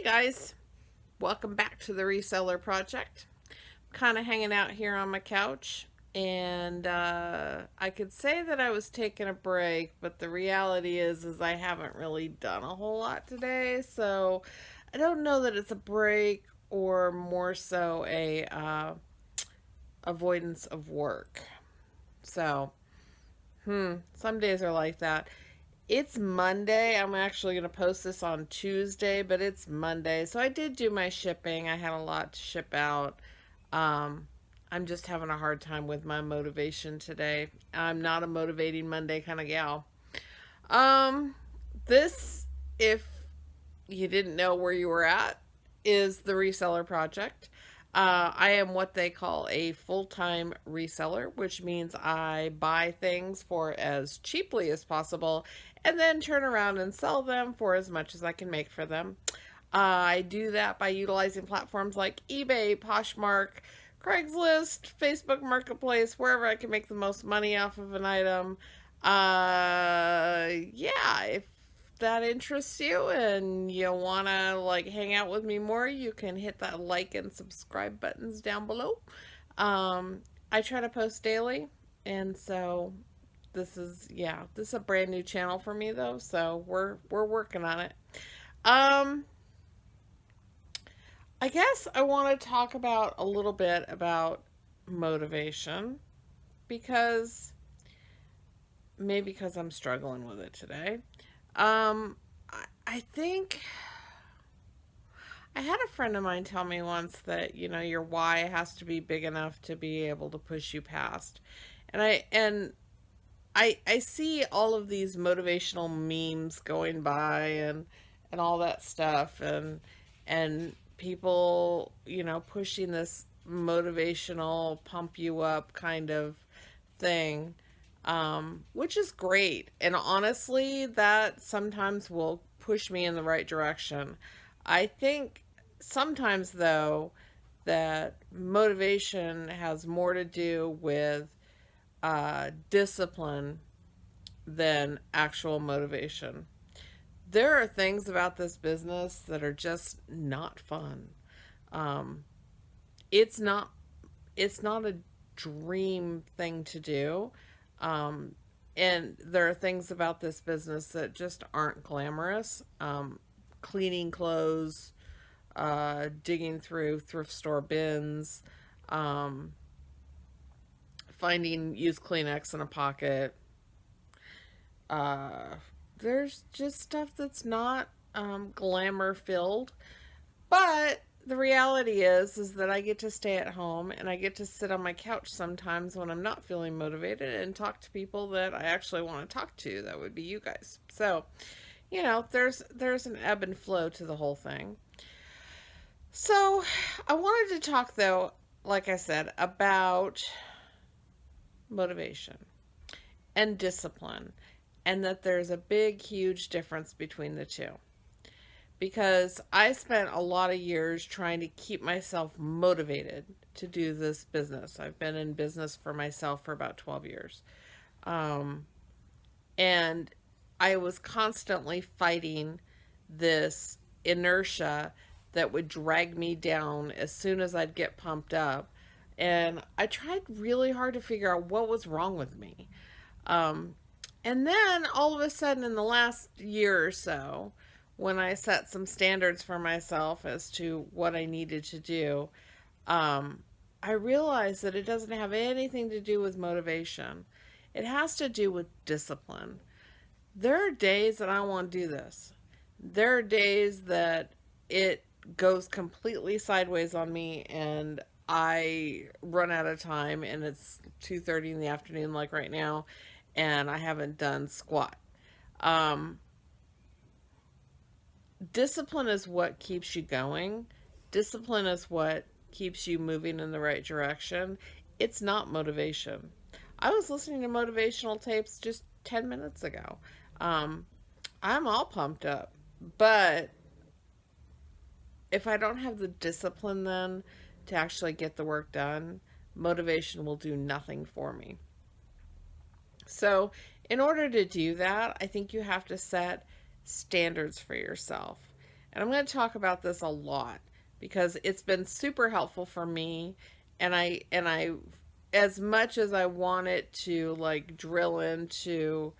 Guys, welcome back to the Reseller Project. Kind of hanging out here on my couch, and I could say that I was taking a break, but the reality is I haven't really done a whole lot today, so I don't know that it's a break or more so a avoidance of work. So, some days are like that. It's Monday. I'm actually going to post this on Tuesday, but it's Monday. So I did do my shipping. I had a lot to ship out. Um, I'm just having a hard time with my motivation today. I'm not a motivating Monday kind of gal. Um, this, if you didn't know where you were at, is the Reseller Project. I am what they call a full-time reseller, which means I buy things for as cheaply as possible and then turn around and sell them for as much as I can make for them. I do that by utilizing platforms like eBay, Poshmark, Craigslist, Facebook Marketplace, wherever I can make the most money off of an item. Yeah, if that interests you and you want to like hang out with me more, you can hit that like and subscribe buttons down below. Um, I try to post daily, and so this is a brand new channel for me though, so we're working on it. Um, I guess I want to talk about a little bit about motivation because maybe because I'm struggling with it today. I think I had a friend of mine tell me once that, your why has to be big enough to be able to push you past. And I see all of these motivational memes going by and all that stuff and people, pushing this motivational pump you up kind of thing, which is great. And honestly, that sometimes will push me in the right direction. I think sometimes, though, that motivation has more to do with discipline than actual motivation. There are things about this business that are just not fun. Um, it's not it's not a dream thing to do. Um, and there are things about this business that just aren't glamorous. Cleaning clothes, digging through thrift store bins, um, finding used Kleenex in a pocket. Uh, there's just stuff that's not glamour filled. But the reality is that I get to stay at home and I get to sit on my couch sometimes when I'm not feeling motivated and talk to people that I actually want to talk to. That would be you guys. So, there's an ebb and flow to the whole thing. So, I wanted to talk though, like I said, about motivation and discipline, and that there's a big, huge difference between the two. Because I spent a lot of years trying to keep myself motivated to do this business. I've been in business for myself for about 12 years. Um, and I was constantly fighting this inertia that would drag me down as soon as I'd get pumped up. And I tried really hard to figure out what was wrong with me. Um, and then all of a sudden, in the last year or so, when I set some standards for myself as to what I needed to do, um, I realized that it doesn't have anything to do with motivation. It has to do with discipline. There are days that I want to do this. There are days that it goes completely sideways on me and I run out of time and it's 2:30 in the afternoon like right now and I haven't done squat. Um, Discipline is what keeps you going. Discipline is what keeps you moving in the right direction. It's not motivation. I was listening to motivational tapes just 10 minutes ago. Um, I'm all pumped up. But if I don't have the discipline then to actually get the work done, motivation will do nothing for me. So, in order to do that, I think you have to set standards for yourself. And I'm going to talk about this a lot because it's been super helpful for me. And I as much as I want it to like drill into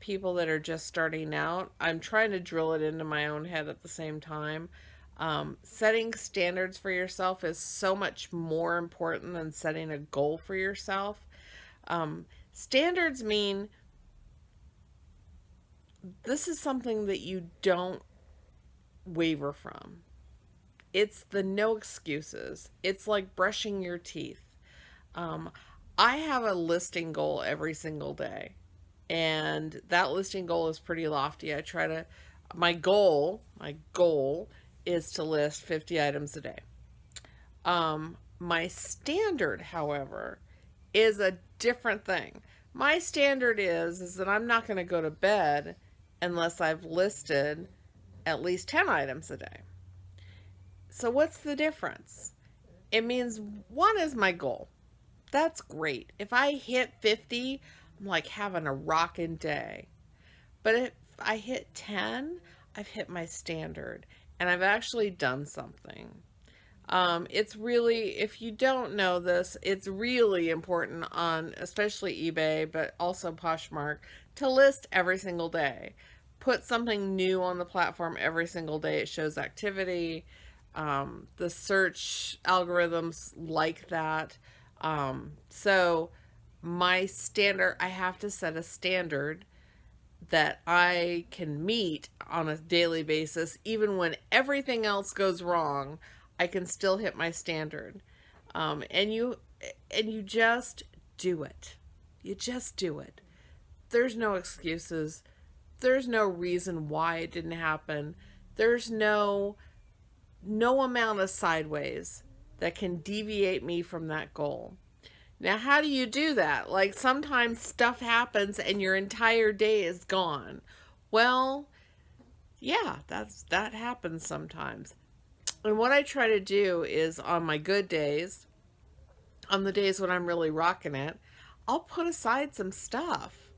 people that are just starting out, I'm trying to drill it into my own head at the same time. Setting standards for yourself is so much more important than setting a goal for yourself. Standards mean this is something that you don't waver from. It's the no excuses. It's like brushing your teeth. Um, I have a listing goal every single day, and that listing goal is pretty lofty. My goal is to list 50 items a day. My standard, however, is a different thing. My standard is that I'm not going to go to bed unless I've listed at least 10 items a day. So what's the difference? It means one is my goal. That's great. If I hit 50, I'm like having a rockin' day. But if I hit 10, I've hit my standard and I've actually done something. It's really, if you don't know this, it's really important on especially eBay, but also Poshmark, to list every single day. Put something new on the platform every single day. It shows activity. The search algorithms like that. So my standard, I have to set a standard that I can meet on a daily basis. Even when everything else goes wrong, I can still hit my standard. And you just do it. You just do it. There's no excuses. There's no reason why it didn't happen. There's no amount of sideways that can deviate me from that goal. Now, how do you do that? Like sometimes stuff happens and your entire day is gone. Well, yeah, that happens sometimes. And what I try to do is on my good days, on the days when I'm really rocking it, I'll put aside some stuff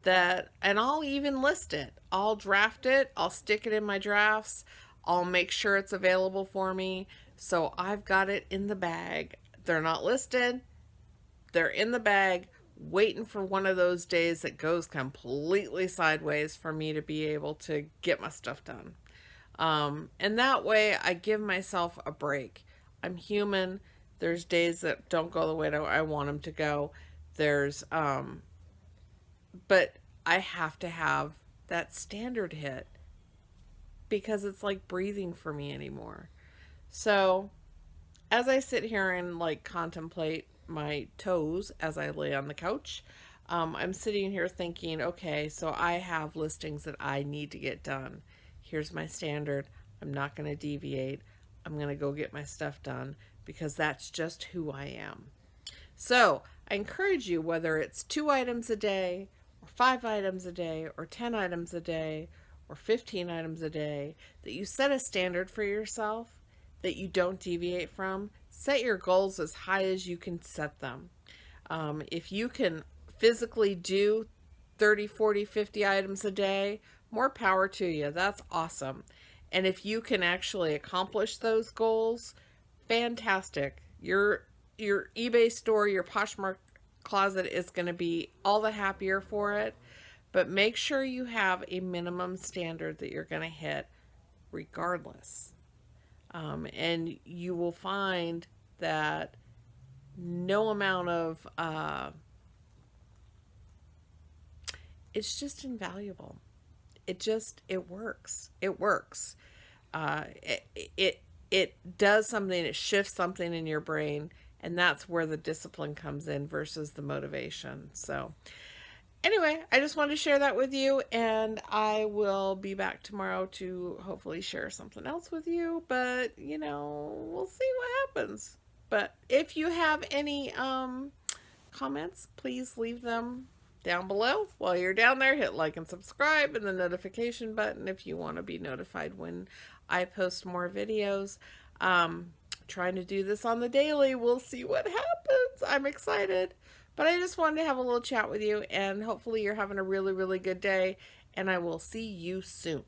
and I'll even list it. I'll draft it, I'll stick it in my drafts, I'll make sure it's available for me. So I've got it in the bag. They're not listed, they're in the bag, waiting for one of those days that goes completely sideways for me to be able to get my stuff done. And that way I give myself a break. I'm human. There's days that don't go the way that I want them to go. But I have to have that standard hit because it's like breathing for me anymore. So as I sit here and like contemplate my toes as I lay on the couch, I'm sitting here thinking, okay, so I have listings that I need to get done. Here's my standard. I'm not going to deviate. I'm going to go get my stuff done because that's just who I am. So I encourage you, whether it's 2 items a day or 5 items a day or 10 items a day or 15 items a day, that you set a standard for yourself that you don't deviate from. Set your goals as high as you can set them. If you can physically do 30, 40, 50 items a day, more power to you. That's awesome. And if you can actually accomplish those goals, fantastic. Your eBay store, your Poshmark closet is going to be all the happier for it. But make sure you have a minimum standard that you're going to hit regardless. And you will find that no amount of it's just invaluable. It works. It works. It does something. It shifts something in your brain, and that's where the discipline comes in versus the motivation. So anyway, I just wanted to share that with you, and I will be back tomorrow to hopefully share something else with you, but we'll see what happens. But if you have any comments, please leave them down below. While you're down there, hit like and subscribe and the notification button if you want to be notified when I post more videos. Trying to do this on the daily. We'll see what happens. I'm excited. But I just wanted to have a little chat with you, and hopefully you're having a really, really good day, and I will see you soon.